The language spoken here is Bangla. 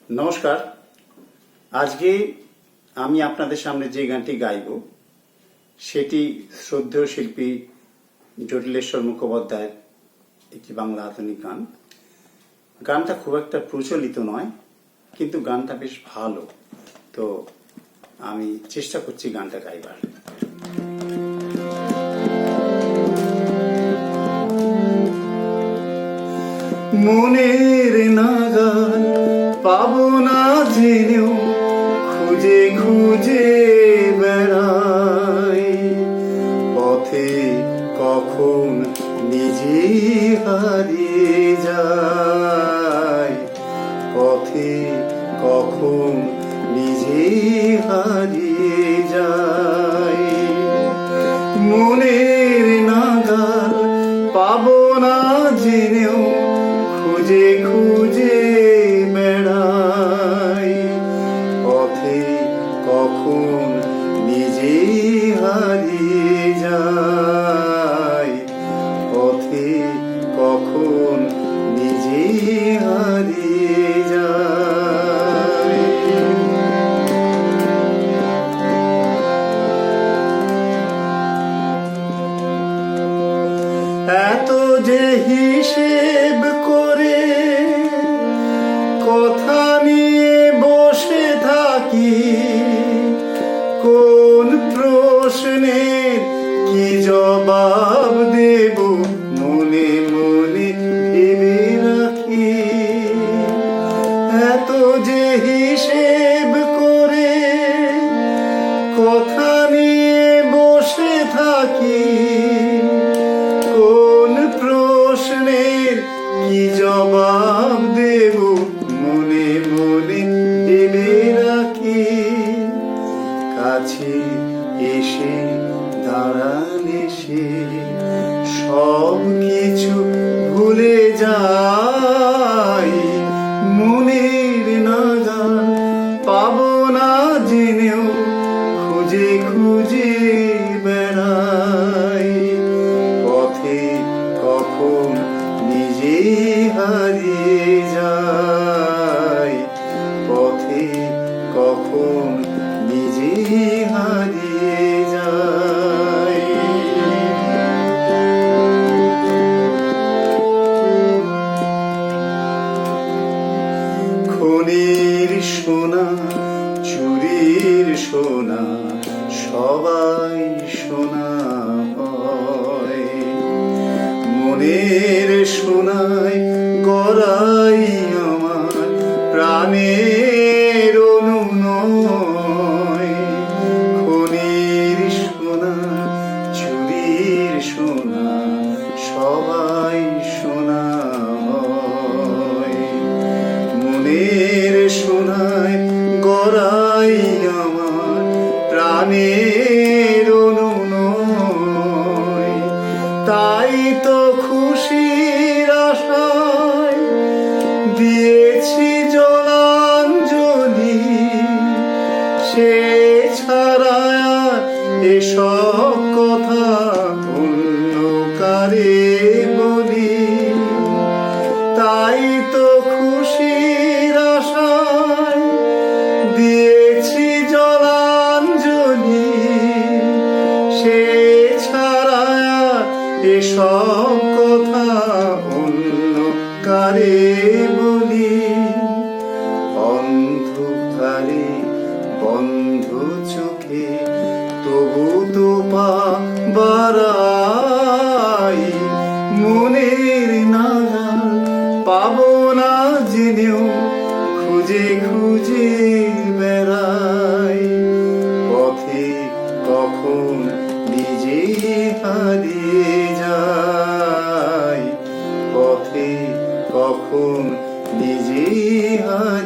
নমস্কার। আজকে আমি আপনাদের সামনে যে গানটি গাইব সেটি শ্রদ্ধেয় শিল্পী জটিলেশ্বর মুখোপাধ্যায়ের একটি বাংলা আধুনিক গান। গানটা খুব একটা প্রচলিত নয়, কিন্তু গানটা বেশ ভালো, তো আমি চেষ্টা করছি গানটা গাইবার। মনের নাগাল পাবো না জেনেও খুঁজে খুঁজে বেড়াই, পথে কখন নিজে হারিয়ে যাই, পথে কখন নিজে হারিয়ে যাই। মনের নাগাল পাবো না জেনেও খুঁজে খুঁজে বেড়াই, পথে কখন নিজে হারিয়ে যাই, পথে কখন নিজে হারিয়ে যাই। এত যে হিসেব করে কথা নিয়ে বসে থাকি, কোন প্রশ্নের কি জবাব দেব মনে মনে ভেবে রাখি। এত যে হিসেব করে কথা নিয়ে বসে থাকি, কোন প্রশ্নের কি জবাব দেব মনে মনে ভেবে রাখি। কাছে এসে দাঁড়ালে সে সব কিছু ভুলে যাই, মনের নাগাল পাবো না জেনেও খুঁজে খুঁজে বেড়াই, পথে কখন নিজে হারিয়ে যাই, পথে কখন নিজে হারিয়ে যাই। খনির সোনা চুরির সোনা সবাই সোনা হয়, মনের সোনায় গড়াই আমার প্রাণের অনুনয়। খনির সোনা চুরির সোনা সবাই সোনা হয়, মনের সোনায় গড়াই আমার প্রাণের অনুনয়। তাই তো খুশির আশায় দিয়েছি জলাঞ্জলি, সে ছাড়া এসব কথা অন্য কারে বলি। তাই তো খুশির আশায় দিয়েছি জলাঞ্জলি, সে ছাড়া এসব কথা অন্য কারে বলি। অন্ধকারে বন্ধ চোখে তবু তো পা বাড়াই, মনের নাগাল পাবো না জেনেও খুঁজে খুঁজে বেড়াই, পথে কখন নিজে হারিয়ে যাই, পথে কখন নিজে হারিয়ে